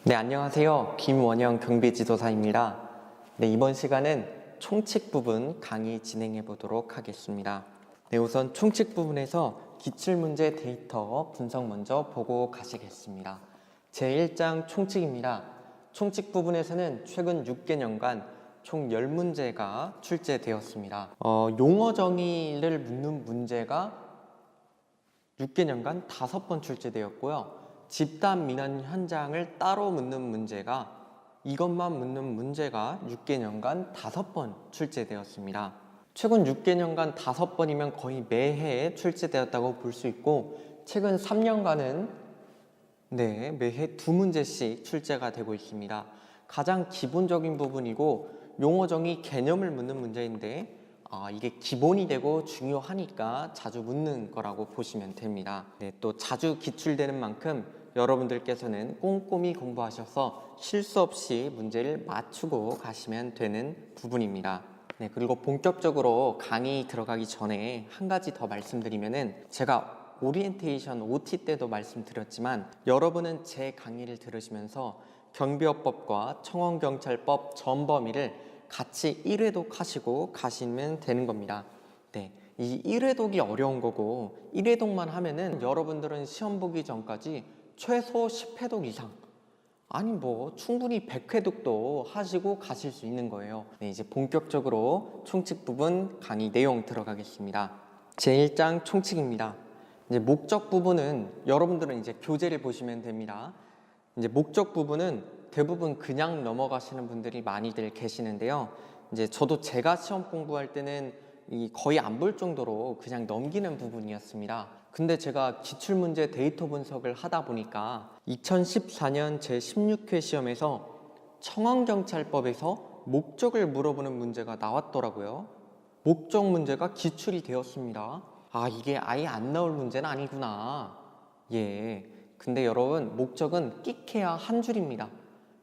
네, 안녕하세요. 김원영 경비지도사입니다. 네, 이번 시간은 총칙 부분 강의 진행해 보도록 하겠습니다. 네, 우선 총칙 부분에서 기출문제 데이터 분석 먼저 보고 가시겠습니다. 제1장 총칙입니다. 총칙 부분에서는 최근 6개년간 총 10문제가 출제되었습니다. 용어 정의를 묻는 문제가 6개년간 5번 출제되었고요. 집단 민원 현장을 따로 묻는 문제가 이것만 묻는 문제가 6개년간 5번 출제되었습니다. 최근 6개년간 5번이면 거의 매해 출제되었다고 볼 수 있고 최근 3년간은 매해 2문제씩 출제가 되고 있습니다. 가장 기본적인 부분이고 용어 정의 개념을 묻는 문제인데 이게 기본이 되고 중요하니까 자주 묻는 거라고 보시면 됩니다. 또 자주 기출되는 만큼 여러분들께서는 꼼꼼히 공부하셔서 실수 없이 문제를 맞추고 가시면 되는 부분입니다. 그리고 본격적으로 강의 들어가기 전에 한 가지 더 말씀드리면은 제가 오리엔테이션 OT 때도 말씀드렸지만 여러분은 제 강의를 들으시면서 경비업법과 청원경찰법 전범위를 같이 1회독 하시고 가시면 되는 겁니다. 이 1회독이 어려운 거고 1회독만 하면은 여러분들은 시험 보기 전까지 최소 10회독 이상 충분히 100회독도 하시고 가실 수 있는 거예요. 이제 본격적으로 총칙 부분 강의 내용 들어가겠습니다. 제1장 총칙입니다. 이제 목적 부분은 여러분들은 이제 교재를 보시면 됩니다. 이제 목적 부분은 대부분 그냥 넘어가시는 분들이 많이들 계시는데요. 이제 저도 제가 시험 공부할 때는 거의 안 볼 정도로 그냥 넘기는 부분이었습니다. 근데 제가 기출문제 데이터 분석을 하다 보니까 2014년 제16회 시험에서 청원경찰법에서 목적을 물어보는 문제가 나왔더라고요. 목적 문제가 기출이 되었습니다. 이게 아예 안 나올 문제는 아니구나. 근데 여러분, 목적은 끽해야 한 줄입니다.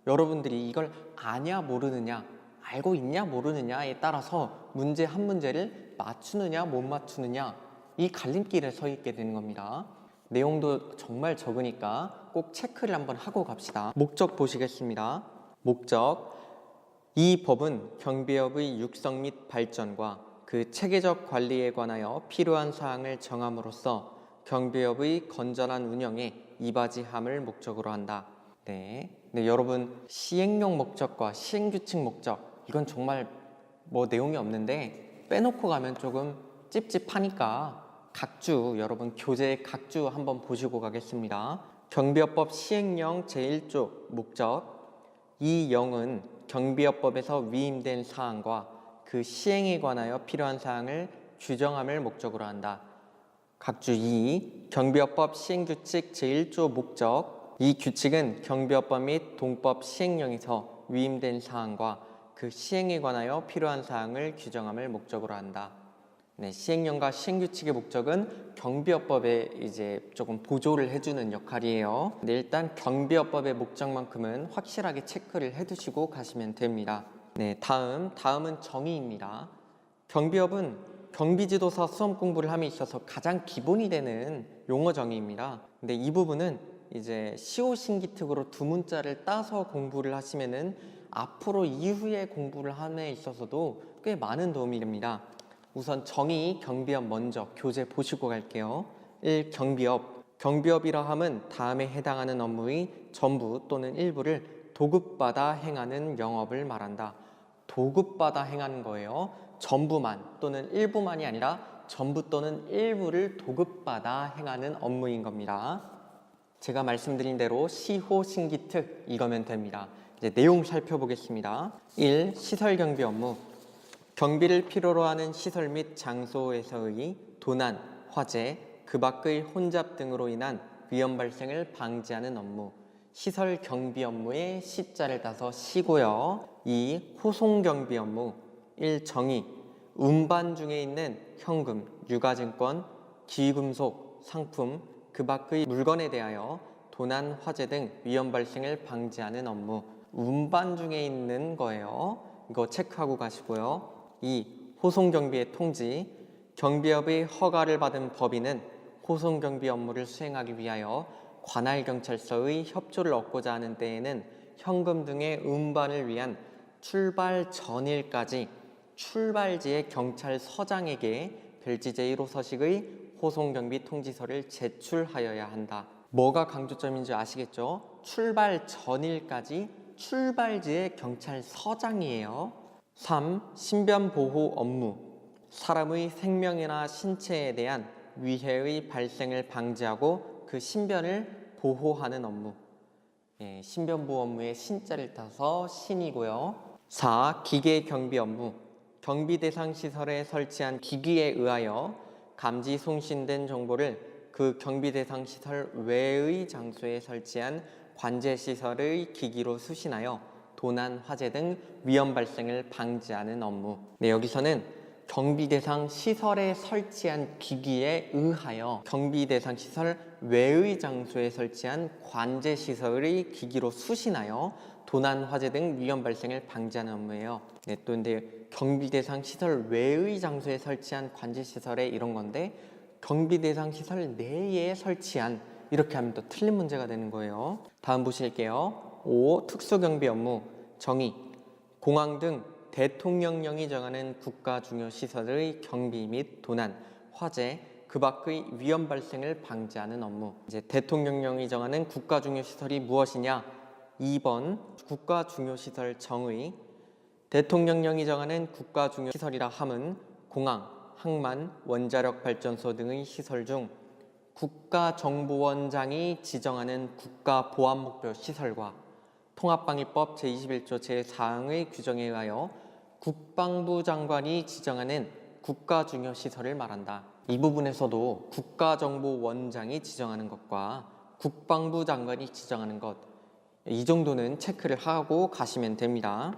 여러분들이 이걸 아냐 모르느냐, 알고 있냐 모르느냐에 따라서 문제 한 문제를 맞추느냐 못 맞추느냐 이 갈림길에 서 있게 되는 겁니다. 내용도 정말 적으니까 꼭 체크를 한번 하고 갑시다. 목적 보시겠습니다. 목적, 이 법은 경비업의 육성 및 발전과 그 체계적 관리에 관하여 필요한 사항을 정함으로써 경비업의 건전한 운영에 이바지함을 목적으로 한다. 여러분, 시행령 목적과 시행규칙 목적, 이건 정말 내용이 없는데 빼놓고 가면 조금 찝찝하니까 여러분 교재 각주 한번 보시고 가겠습니다. 경비업법 시행령 제1조 목적, 이 영은 경비업법에서 위임된 사항과 그 시행에 관하여 필요한 사항을 규정함을 목적으로 한다. 각주 2, 경비업법 시행규칙 제1조 목적, 이 규칙은 경비업법 및 동법 시행령에서 위임된 사항과 그 시행에 관하여 필요한 사항을 규정함을 목적으로 한다. 시행령과 시행규칙의 목적은 경비업법에 이제 조금 보조를 해주는 역할이에요. 일단 경비업법의 목적만큼은 확실하게 체크를 해두시고 가시면 됩니다. 다음은 정의입니다. 경비업은 경비지도사 수험 공부를 함에 있어서 가장 기본이 되는 용어 정의입니다. 근데 이 부분은 이제 시오 신기특으로 두 문자를 따서 공부를 하시면은 앞으로 이후에 공부를 함에 있어서도 꽤 많은 도움이 됩니다. 우선 정의, 경비업 먼저 교재 보시고 갈게요. 1. 경비업. 경비업이라 함은 다음에 해당하는 업무의 전부 또는 일부를 도급받아 행하는 영업을 말한다. 도급받아 행하는 거예요. 전부만 또는 일부만이 아니라 전부 또는 일부를 도급받아 행하는 업무인 겁니다. 제가 말씀드린 대로 시호, 신기특 이거면 됩니다. 이제 내용 살펴보겠습니다. 1. 시설 경비 업무. 경비를 필요로 하는 시설 및 장소에서의 도난, 화재, 그 밖의 혼잡 등으로 인한 위험 발생을 방지하는 업무. 시설 경비 업무의 시자를 따서 시고요. 2. 호송 경비 업무. 1. 정의. 운반 중에 있는 현금, 유가증권, 기금속, 상품, 그 밖의 물건에 대하여 도난, 화재 등 위험 발생을 방지하는 업무. 운반 중에 있는 거예요. 이거 체크하고 가시고요. 2. 호송경비의 통지. 경비업의 허가를 받은 법인은 호송경비 업무를 수행하기 위하여 관할경찰서의 협조를 얻고자 하는 때에는 현금 등의 운반을 위한 출발 전일까지 출발지의 경찰서장에게 별지제 1호 서식의 호송경비 통지서를 제출하여야 한다. 뭐가 강조점인지 아시겠죠? 출발 전일까지 출발지의 경찰서장이에요. 3. 신변보호 업무. 사람의 생명이나 신체에 대한 위해의 발생을 방지하고 그 신변을 보호하는 업무. 신변보호 업무의 신자를 따서 신이고요. 4. 기계경비 업무. 경비 대상 시설에 설치한 기기에 의하여 감지 송신된 정보를 그 경비 대상 시설 외의 장소에 설치한 관제 시설의 기기로 수신하여 도난, 화재 등 위험 발생을 방지하는 업무. 여기서는 경비 대상 시설에 설치한 기기에 의하여 경비 대상 시설 외의 장소에 설치한 관제 시설의 기기로 수신하여 도난, 화재 등 위험 발생을 방지하는 업무예요. 또 근데 경비 대상 시설 외의 장소에 설치한 관제 시설에 이런 건데 경비 대상 시설 내에 설치한 이렇게 하면 또 틀린 문제가 되는 거예요. 다음 보실게요. 5. 특수경비 업무. 정의. 공항 등 대통령령이 정하는 국가 중요 시설의 경비 및 도난, 화재, 그 밖의 위험 발생을 방지하는 업무. 이제 대통령령이 정하는 국가 중요 시설이 무엇이냐? 2번 국가 중요 시설 정의. 대통령령이 정하는 국가 중요 시설이라 함은 공항, 항만, 원자력 발전소 등의 시설 중 국가정보원장이 지정하는 국가보안목표 시설과 통합방위법 제21조 제4항의 규정에 의하여 국방부 장관이 지정하는 국가중요시설을 말한다. 이 부분에서도 국가정보원장이 지정하는 것과 국방부 장관이 지정하는 것, 이 정도는 체크를 하고 가시면 됩니다.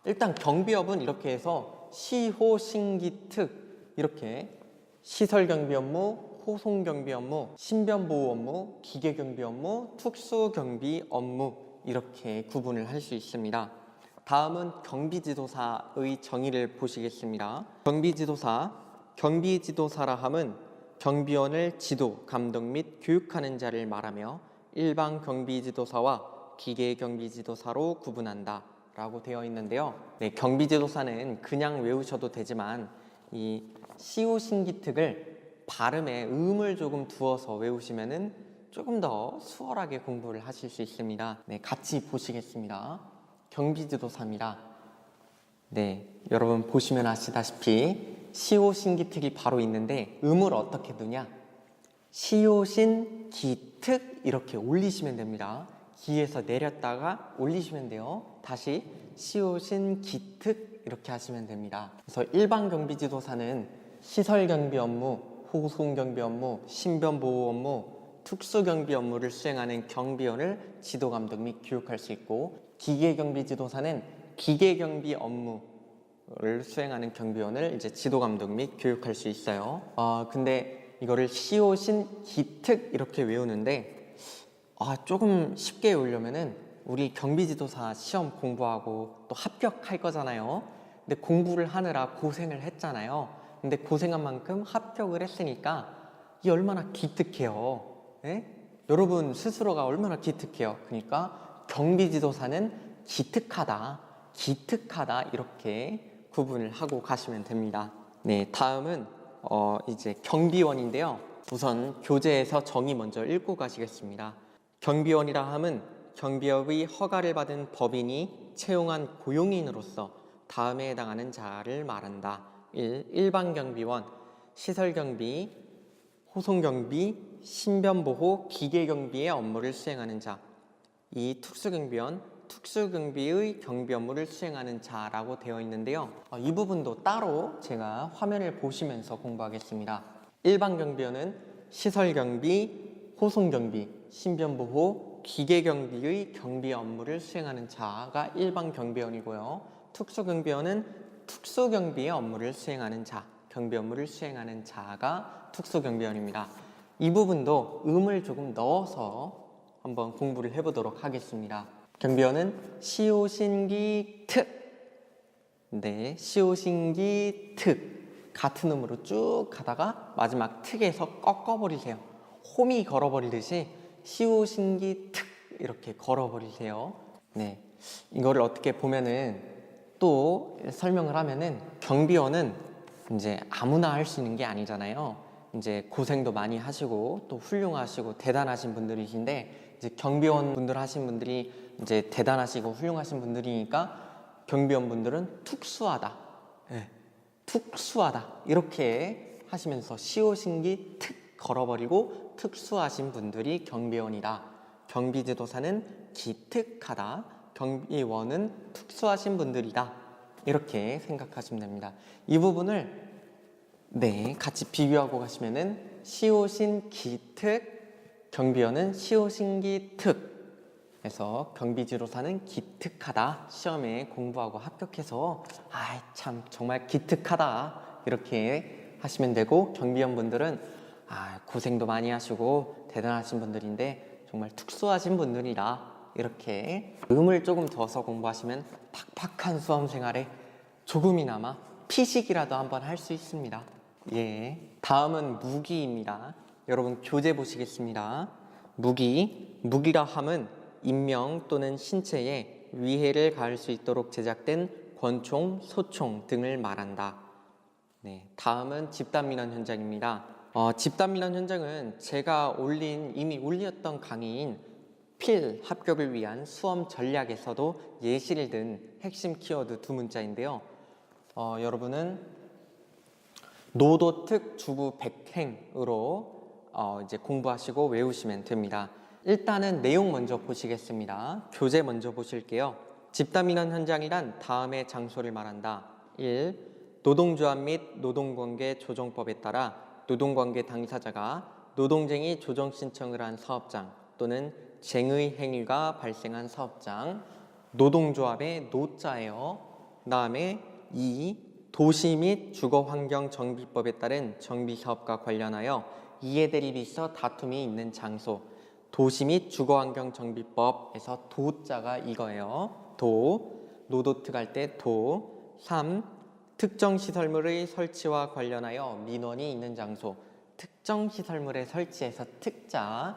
일단 경비업은 이렇게 해서 시호, 신기, 특 이렇게 시설경비 업무, 호송경비 업무, 신변보호 업무, 기계경비 업무, 특수경비 업무 이렇게 구분을 할 수 있습니다. 다음은 경비지도사의 정의를 보시겠습니다. 경비지도사라 함은 경비원을 지도, 감독 및 교육하는 자를 말하며 일반 경비지도사와 기계경비지도사로 구분한다 라고 되어 있는데요. 경비지도사는 그냥 외우셔도 되지만 이 시호신기특을 발음에 음을 조금 두어서 외우시면은 조금 더 수월하게 공부를 하실 수 있습니다. 같이 보시겠습니다. 경비지도사입니다. 여러분 보시면 아시다시피 시호신기특이 바로 있는데 음을 어떻게 두냐? 시호신기특 이렇게 올리시면 됩니다. 기에서 내렸다가 올리시면 돼요. 다시 시호신기특 이렇게 하시면 됩니다. 그래서 일반 경비지도사는 시설경비 업무, 호송경비 업무, 신변보호 업무, 특수경비 업무를 수행하는 경비원을 지도, 감독 및 교육할 수 있고, 기계경비지도사는 기계경비 업무를 수행하는 경비원을 이제 지도, 감독 및 교육할 수 있어요. 근데 이거를 시호신 기특 이렇게 외우는데 조금 쉽게 외우려면은 우리 경비지도사 시험 공부하고 또 합격할 거잖아요. 근데 공부를 하느라 고생을 했잖아요. 근데 고생한 만큼 합격을 했으니까 이 얼마나 기특해요. 여러분 스스로가 얼마나 기특해요. 그러니까 경비지도사는 기특하다 이렇게 구분을 하고 가시면 됩니다. 다음은 이제 경비원인데요. 우선 교재에서 정의 먼저 읽고 가시겠습니다. 경비원이라 함은 경비업의 허가를 받은 법인이 채용한 고용인으로서 다음에 해당하는 자를 말한다. 1. 일반 경비원, 시설경비, 호송경비, 신변보호, 기계경비의 업무를 수행하는 자. 2. 특수경비원, 특수경비의 경비 업무를 수행하는 자라고 되어 있는데요. 이 부분도 따로 제가 화면을 보시면서 공부하겠습니다. 일반 경비원은 시설경비, 호송경비, 신변보호, 기계경비의 경비 업무를 수행하는 자가 일반 경비원이고요. 특수경비원은 특수경비의 업무를 수행하는 자, 경비 업무를 수행하는 자가 특수경비원입니다. 이 부분도 음을 조금 넣어서 한번 공부를 해보도록 하겠습니다. 경비원은 시호신기특, 시호신기특 같은 음으로 쭉 가다가 마지막 특에서 꺾어버리세요. 홈이 걸어버리듯이 시호신기특 이렇게 걸어버리세요. 네, 이거를 어떻게 보면은 또 설명을 하면은 경비원은 이제 아무나 할 수 있는 게 아니잖아요. 이제 고생도 많이 하시고 또 훌륭하시고 대단하신 분들이신데 이제 경비원 분들 하신 분들이 이제 대단하시고 훌륭하신 분들이니까 경비원 분들은 특수하다. 네, 특수하다. 이렇게 하시면서 시오신기 특 걸어버리고 특수하신 분들이 경비원이다. 경비지도사는 기특하다. 경비원은 특수하신 분들이다. 이렇게 생각하시면 됩니다. 이 부분을 네, 같이 비교하고 가시면은 시오신 기특, 경비원은 시오신기 특. 그래서 경비지도사는 기특하다. 시험에 공부하고 합격해서 참 정말 기특하다. 이렇게 하시면 되고, 경비원 분들은 고생도 많이 하시고 대단하신 분들인데 정말 특수하신 분들이라 이렇게 음을 조금 둬서 공부하시면 팍팍한 수험 생활에 조금이나마 피식이라도 한번 할 수 있습니다. 예. 다음은 무기입니다. 여러분 교재 보시겠습니다. 무기라 함은 인명 또는 신체에 위해를 가할 수 있도록 제작된 권총, 소총 등을 말한다. 네, 다음은 집단민원 현장입니다. 집단민원 현장은 제가 이미 올렸던 강의인 필 합격을 위한 수험 전략에서도 예시를 든 핵심 키워드 두 문자인데요. 여러분은 노도특 주부 백행으로 이제 공부하시고 외우시면 됩니다. 일단은 내용 먼저 보시겠습니다. 교재 먼저 보실게요. 집단민원 현장이란 다음의 장소를 말한다. 1. 노동조합 및 노동관계 조정법에 따라 노동관계 당사자가 노동쟁이 조정 신청을 한 사업장 또는 쟁의 행위가 발생한 사업장. 노동조합의 노자예요. 그 다음에 2. 도시 및 주거환경정비법에 따른 정비사업과 관련하여 이해대립이 있어 다툼이 있는 장소. 도시 및 주거환경정비법에서 도자가 이거예요. 노도특 할 때 도. 3. 특정 시설물의 설치와 관련하여 민원이 있는 장소. 특정 시설물의 설치에서 특자.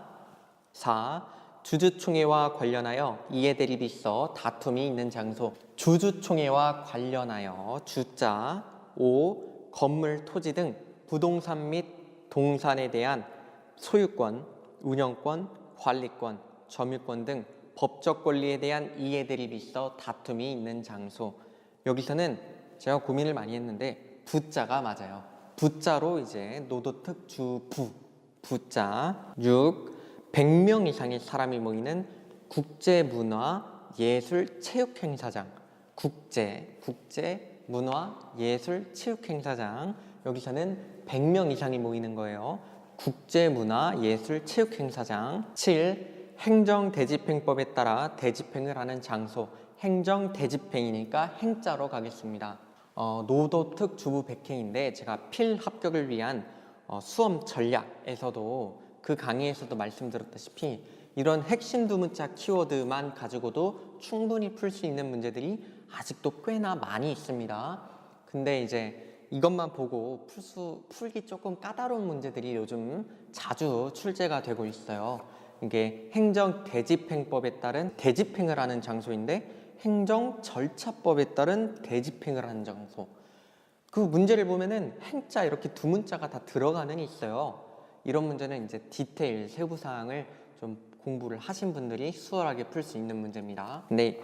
4. 주주총회와 관련하여 이해대립이 있어 다툼이 있는 장소. 주주총회와 관련하여 주자. 5. 건물, 토지 등 부동산 및 동산에 대한 소유권, 운영권, 관리권, 점유권 등 법적 권리에 대한 이해대립이 있어 다툼이 있는 장소. 여기서는 제가 고민을 많이 했는데 부자가 맞아요. 부자로 이제 노도특 주부 부자. 6. 100명 이상의 사람이 모이는 국제문화예술체육행사장. 국제문화예술체육행사장. 여기서는 100명 이상이 모이는 거예요. 국제문화예술체육행사장. 7. 행정대집행법에 따라 대집행을 하는 장소. 행정대집행이니까 행자로 가겠습니다. 노도특 주부 백행인데 제가 필 합격을 위한 수험 전략에서도 그 강의에서도 말씀드렸다시피 이런 핵심 두 문자 키워드만 가지고도 충분히 풀 수 있는 문제들이 아직도 꽤나 많이 있습니다. 근데 이제 이것만 보고 풀기 조금 까다로운 문제들이 요즘 자주 출제가 되고 있어요. 이게 행정대집행법에 따른 대집행을 하는 장소인데 행정절차법에 따른 대집행을 하는 장소. 그 문제를 보면은 행자 이렇게 두 문자가 다 들어가는 게 있어요. 이런 문제는 이제 디테일 세부사항을 좀 공부를 하신 분들이 수월하게 풀 수 있는 문제입니다. 근데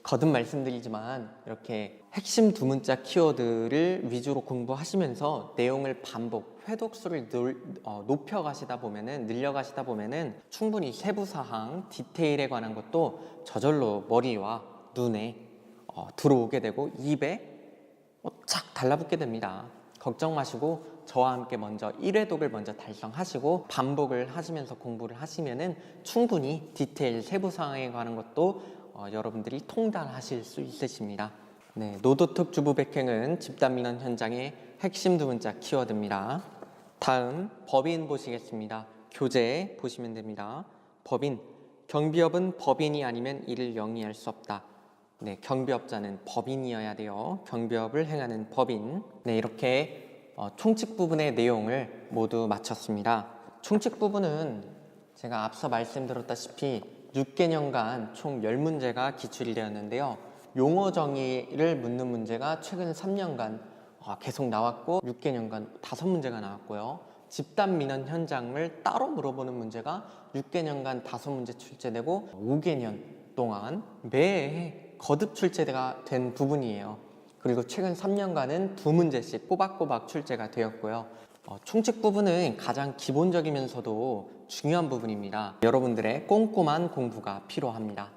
거듭 말씀드리지만 이렇게 핵심 두 문자 키워드를 위주로 공부하시면서 내용을 반복, 회독수를 높여가시다 보면은, 늘려가시다 보면은 충분히 세부사항, 디테일에 관한 것도 저절로 머리와 눈에 들어오게 되고 입에 착 달라붙게 됩니다. 걱정 마시고 저와 함께 먼저 1회독을 먼저 달성하시고 반복을 하시면서 공부를 하시면은 충분히 디테일 세부 사항에 관한 것도 여러분들이 통달하실 수 있으십니다. 네, 노도특 주부 백행은 집단민원 현장의 핵심 두 문자 키워드입니다. 다음 법인 보시겠습니다. 교재 보시면 됩니다. 법인. 경비업은 법인이 아니면 이를 영위할 수 없다. 네, 경비업자는 법인이어야 돼요. 경비업을 행하는 법인. 네, 이렇게 총칙 부분의 내용을 모두 마쳤습니다. 총칙 부분은 제가 앞서 말씀드렸다시피 6개년간 총 10문제가 기출이 되었는데요. 용어 정의를 묻는 문제가 최근 3년간 계속 나왔고 6개년간 5문제가 나왔고요. 집단 민원 현장을 따로 물어보는 문제가 6개년간 5문제 출제되고 5개년 동안 매해 거듭 출제가 된 부분이에요. 그리고 최근 3년간은 2문제씩 꼬박꼬박 출제가 되었고요. 총칙 부분은 가장 기본적이면서도 중요한 부분입니다. 여러분들의 꼼꼼한 공부가 필요합니다.